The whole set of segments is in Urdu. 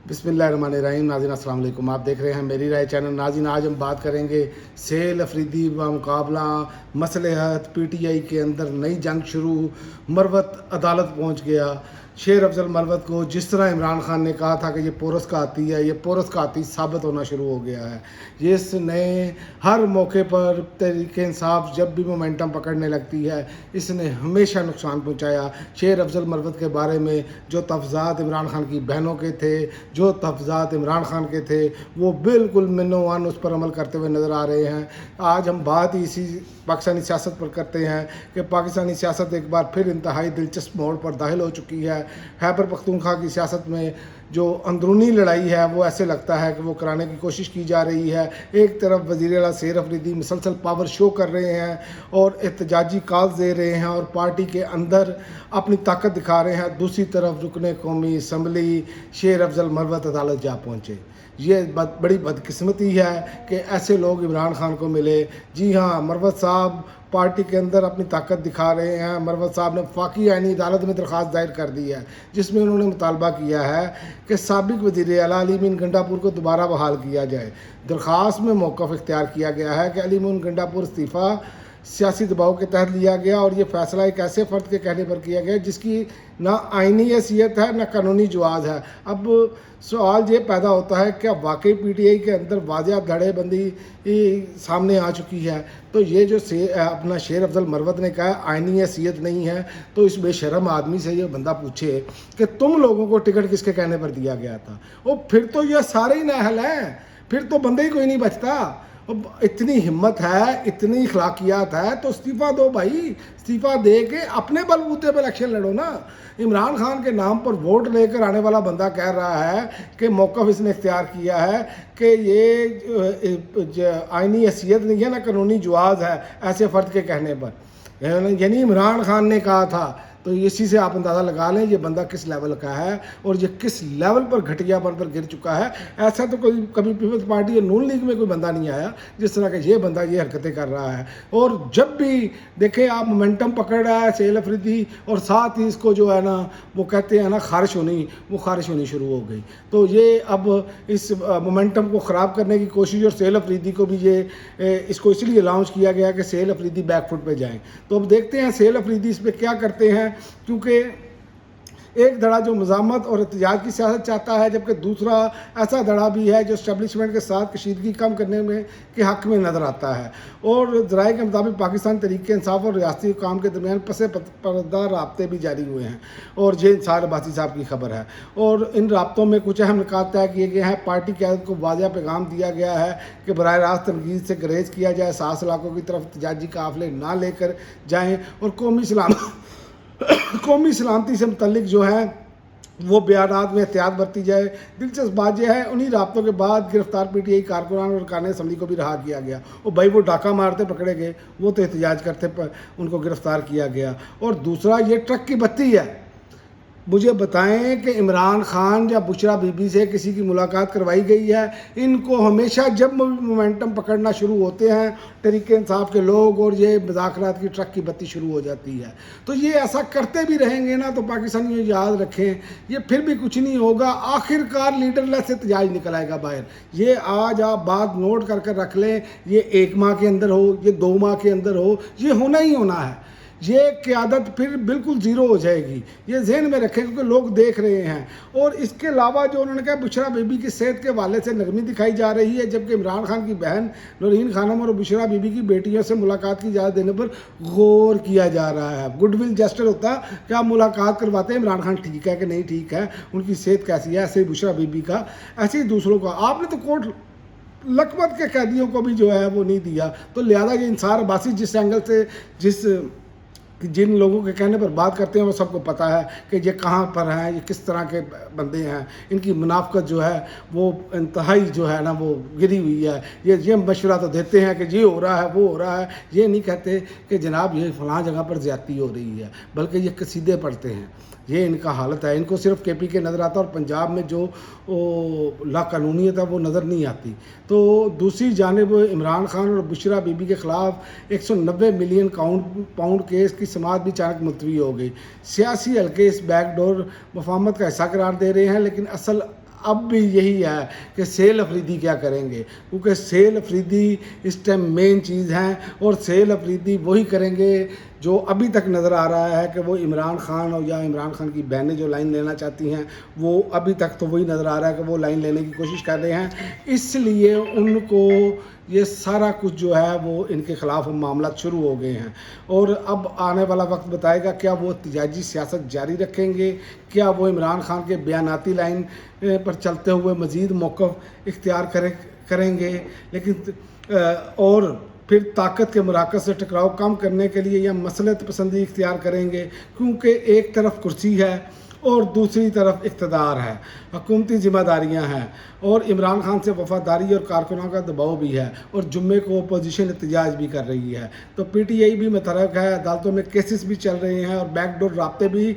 بسم اللہ الرحمن الرحیم. ناظرین السلام علیکم. آپ دیکھ رہے ہیں میری رائے چینل. ناظرین آج ہم بات کریں گے سہیل افریدی و مقابلہ مصلحت. پی ٹی آئی کے اندر نئی جنگ شروع. مروت عدالت پہنچ گیا. شیر افضل مروت کو جس طرح عمران خان نے کہا تھا کہ یہ پورس کا آتی ہے، یہ پورس کا آتی ثابت ہونا شروع ہو گیا ہے. اس نے ہر موقع پر تحریک انصاف جب بھی مومنٹم پکڑنے لگتی ہے اس نے ہمیشہ نقصان پہنچایا. شیر افضل مروت کے بارے میں جو تفضات عمران خان کی بہنوں کے تھے، جو تفضات عمران خان کے تھے، وہ بالکل منوان اس پر عمل کرتے ہوئے نظر آ رہے ہیں. آج ہم بات ہی اسی پاکستانی سیاست پر کرتے ہیں کہ پاکستانی سیاست ایک بار پھر انتہائی دلچسپ موڑ پر داخل ہو چکی ہے. خیبر پختونخوا کی سیاست میں جو اندرونی لڑائی ہے وہ ایسے لگتا ہے کہ وہ کرانے کی کوشش کی جا رہی ہے. ایک طرف وزیر اعلیٰ سہیل افریدی مسلسل پاور شو کر رہے ہیں اور احتجاجی کالز دے رہے ہیں اور پارٹی کے اندر اپنی طاقت دکھا رہے ہیں. دوسری طرف رکن قومی اسمبلی شیر افضل مروت عدالت جا پہنچے. یہ بڑی بدقسمتی ہے کہ ایسے لوگ عمران خان کو ملے. جی ہاں، مروت صاحب پارٹی کے اندر اپنی طاقت دکھا رہے ہیں. مروت صاحب نے وفاقی آئینی عدالت میں درخواست دائر کر دی ہے جس میں انہوں نے مطالبہ کیا ہے کہ سابق وزیر اعلیٰ علی مین گنڈاپور کو دوبارہ بحال کیا جائے. درخواست میں موقف اختیار کیا گیا ہے کہ علی مین گنڈاپور استعفیٰ سیاسی دباؤ کے تحت لیا گیا اور یہ فیصلہ ایک ایسے فرد کے کہنے پر کیا گیا جس کی نہ آئینی حیثیت ہے نہ قانونی جواز ہے. اب سوال یہ پیدا ہوتا ہے کہ واقعی پی ٹی آئی کے اندر واضح دھڑے بندی سامنے آ چکی ہے. تو یہ جو اپنا شیر افضل مروت نے کہا آئینی حیثیت نہیں ہے، تو اس بے شرم آدمی سے یہ بندہ پوچھے کہ تم لوگوں کو ٹکٹ کس کے کہنے پر دیا گیا تھا. اور پھر تو یہ سارے ہی نااہل ہیں، پھر تو بندے ہی کوئی نہیں بچتا. اتنی ہمت ہے، اتنی اخلاقیات ہے تو استعفیٰ دو بھائی. استعفیٰ دے کے اپنے بلبوتے پہ الیکشن لڑو نا. عمران خان کے نام پر ووٹ لے کر آنے والا بندہ کہہ رہا ہے کہ موقف اس نے اختیار کیا ہے کہ یہ آئینی حیثیت نہیں ہے نہ قانونی جواز ہے ایسے فرد کے کہنے پر. یعنی عمران خان نے کہا تھا. تو اسی سے آپ اندازہ لگا لیں یہ بندہ کس لیول کا ہے اور یہ کس لیول پر گھٹیا پن پر گر چکا ہے. ایسا تو کبھی پیپلز پارٹی اور نون لیگ میں کوئی بندہ نہیں آیا جس طرح کہ یہ بندہ یہ حرکتیں کر رہا ہے. اور جب بھی دیکھیں آپ مومنٹم پکڑ رہا ہے سہیل افریدی اور ساتھ ہی اس کو جو ہے نا وہ کہتے ہیں نا خارش ہونی شروع ہو گئی. تو یہ اب اس مومنٹم کو خراب کرنے کی کوشش اور سہیل افریدی کو بھی اس کو اس لیے لانچ کیا گیا کہ سہیل افریدی بیک فٹ پہ جائیں. تو اب دیکھتے ہیں سہیل افریدی اس پہ کیا کرتے ہیں، کیونکہ ایک دھڑا جو مزاحمت اور احتجاج کی سیاست چاہتا ہے جبکہ دوسرا ایسا دھڑا بھی ہے جو اسٹیبلشمنٹ کے ساتھ کشیدگی کم کرنے میں کے حق میں نظر آتا ہے. اور ذرائع کے مطابق پاکستان تحریک انصاف اور ریاستی حکام کے درمیان پس پردہ رابطے بھی جاری ہوئے ہیں اور یہ انصار عباسی صاحب کی خبر ہے. اور ان رابطوں میں کچھ اہم نکات طے کیے گئے ہیں. پارٹی قیادت کو واضح پیغام دیا گیا ہے کہ براہ راست تنقید سے گریز کیا جائے، ساس علاقوں کی طرف احتجاجی قافلے نہ لے کر جائیں اور قومی سلامتی سے متعلق جو ہے وہ بیانات میں احتیاط برتی جائے. دلچسپ بات یہ ہے انہی رابطوں کے بعد گرفتار پی ٹی آئی کارکنان اور ارکان اسمبلی کو بھی رہا کیا گیا. اور بھائی وہ ڈاکہ مارتے پکڑے گئے، وہ تو احتجاج کرتے ان کو گرفتار کیا گیا. اور دوسرا یہ ٹرک کی بتی ہے. مجھے بتائیں کہ عمران خان یا بشرا بی بی سے کسی کی ملاقات کروائی گئی ہے؟ ان کو ہمیشہ جب مومنٹم پکڑنا شروع ہوتے ہیں تحریک انصاف کے لوگ اور یہ مذاکرات کی ٹرک کی بتی شروع ہو جاتی ہے. تو یہ ایسا کرتے بھی رہیں گے نا تو پاکستانی یاد رکھیں یہ پھر بھی کچھ نہیں ہوگا. آخر کار لیڈر لیس احتجاج نکل آئے گا باہر. یہ آج آپ بات نوٹ کر رکھ لیں، یہ 1 ماہ کے اندر ہو، یہ 2 ماہ کے اندر ہو، یہ ہونا ہی ہونا ہے. یہ قیادت پھر بالکل زیرو ہو جائے گی. یہ ذہن میں رکھیں کیونکہ لوگ دیکھ رہے ہیں. اور اس کے علاوہ جو انہوں نے کہا بشرا بی بی کی صحت کے حوالے سے نرمی دکھائی جا رہی ہے جبکہ عمران خان کی بہن نورین خانم اور بشرا بی بی کی بیٹیوں سے ملاقات کی اجازت دینے پر غور کیا جا رہا ہے. گڈ ول جسٹر ہوتا کہ آپ ملاقات کرواتے ہیں عمران خان ٹھیک ہے کہ نہیں ٹھیک ہے، ان کی صحت کیسی ہے، ایسے ہی بشرا بی بی کا، ایسے ہی دوسروں کا. آپ نے تو کوٹ لکھپت کے قیدیوں کو بھی جو ہے وہ نہیں دیا. تو لہذا یہ انصار عباسی جس اینگل سے جن لوگوں کے کہنے پر بات کرتے ہیں وہ سب کو پتہ ہے کہ یہ کہاں پر ہیں، یہ کس طرح کے بندے ہیں. ان کی منافقت جو ہے وہ انتہائی جو ہے نا وہ گری ہوئی ہے. یہ مشورہ تو دیتے ہیں کہ یہ ہو رہا ہے وہ ہو رہا ہے، یہ نہیں کہتے کہ جناب یہ فلاں جگہ پر زیادتی ہو رہی ہے، بلکہ یہ قصیدے پڑھتے ہیں. یہ ان کا حالت ہے. ان کو صرف کے پی کے نظر آتا اور پنجاب میں جو لا قانونیت ہے وہ نظر نہیں آتی. تو دوسری جانب عمران خان اور بشرا بی بی کے خلاف 190 ملین پاؤنڈ کیس کی سماعت بھی اچانک ملتوی ہو گئی. سیاسی حلقے اس بیک ڈور مفاہمت کا حصہ قرار دے رہے ہیں لیکن اصل اب بھی یہی ہے کہ سیل افریدی کیا کریں گے، کیونکہ سیل افریدی اس ٹائم مین چیز ہیں، اور سیل افریدی وہی کریں گے جو ابھی تک نظر آ رہا ہے کہ وہ عمران خان اور یا عمران خان کی بہنیں جو لائن لینا چاہتی ہیں، وہ ابھی تک تو وہی نظر آ رہا ہے کہ وہ لائن لینے کی کوشش کر رہے ہیں، اس لیے ان کو یہ سارا کچھ جو ہے وہ ان کے خلاف معاملات شروع ہو گئے ہیں، اور اب آنے والا وقت بتائے گا کیا وہ احتجاجی سیاست جاری رکھیں گے، کیا وہ عمران خان کے بیاناتی لائن پر چلتے ہوئے مزید موقف اختیار کریں گے، لیکن اور پھر طاقت کے مراکز سے ٹکراؤ کم کرنے کے لیے یا مصلحت پسندی اختیار کریں گے، کیونکہ ایک طرف کرسی ہے اور دوسری طرف اقتدار ہے، حکومتی ذمہ داریاں ہیں، اور عمران خان سے وفاداری اور کارکنوں کا دباؤ بھی ہے، اور جمعے کو اپوزیشن احتجاج بھی کر رہی ہے، تو پی ٹی آئی بھی متحرک ہے، عدالتوں میں کیسز بھی چل رہے ہیں اور بیک ڈور رابطے بھی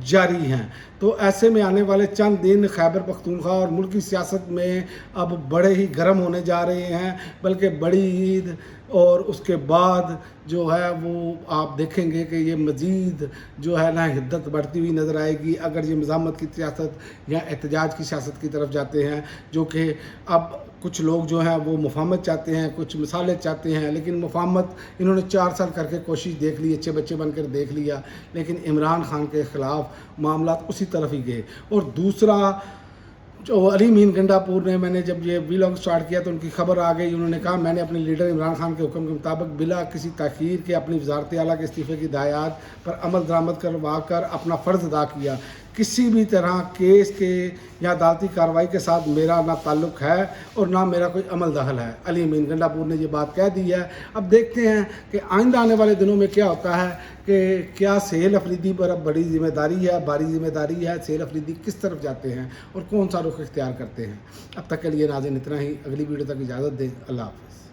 جاری ہیں۔ تو ایسے میں آنے والے چند دن خیبر پختونخوا اور ملکی سیاست میں اب بڑے ہی گرم ہونے جا رہے ہیں، بلکہ بڑی عید اور اس کے بعد جو ہے وہ آپ دیکھیں گے کہ یہ مزید جو ہے نا حدت بڑھتی ہوئی نظر آئے گی، اگر یہ مزاحمت کی سیاست یا احتجاج کی سیاست کی طرف جاتے ہیں، جو کہ اب کچھ لوگ جو ہیں وہ مفاہمت چاہتے ہیں، کچھ مثالیں چاہتے ہیں، لیکن مفاہمت انہوں نے 4 سال کر کے کوشش دیکھ لی، اچھے بچے بن کر دیکھ لیا، لیکن عمران خان کے خلاف معاملات اسی طرف ہی گئے۔ اور دوسرا جو علی مین گنڈا پور نے، میں نے جب یہ ویلاگ سٹارٹ کیا تو ان کی خبر آ گئی، انہوں نے کہا میں نے اپنے لیڈر عمران خان کے حکم کے مطابق بلا کسی تاخیر کے اپنی وزارت اعلیٰ کے استعفے کی ہدایات پر عمل درآمد کروا کر اپنا فرض ادا کیا، کسی بھی طرح کیس کے یا عدالتی کارروائی کے ساتھ میرا نہ تعلق ہے اور نہ میرا کوئی عمل دخل ہے۔ علی مین گنڈا پور نے یہ بات کہہ دی ہے۔ اب دیکھتے ہیں کہ آئندہ آنے والے دنوں میں کیا ہوتا ہے، کہ کیا سہیل افریدی پر اب بڑی ذمہ داری ہے، بھاری ذمہ داری ہے، سہیل افریدی کس طرف جاتے ہیں اور کون سا رخ اختیار کرتے ہیں۔ اب تک کے لیے ناظرین اتنا ہی، اگلی ویڈیو تک اجازت دیں، اللہ حافظ۔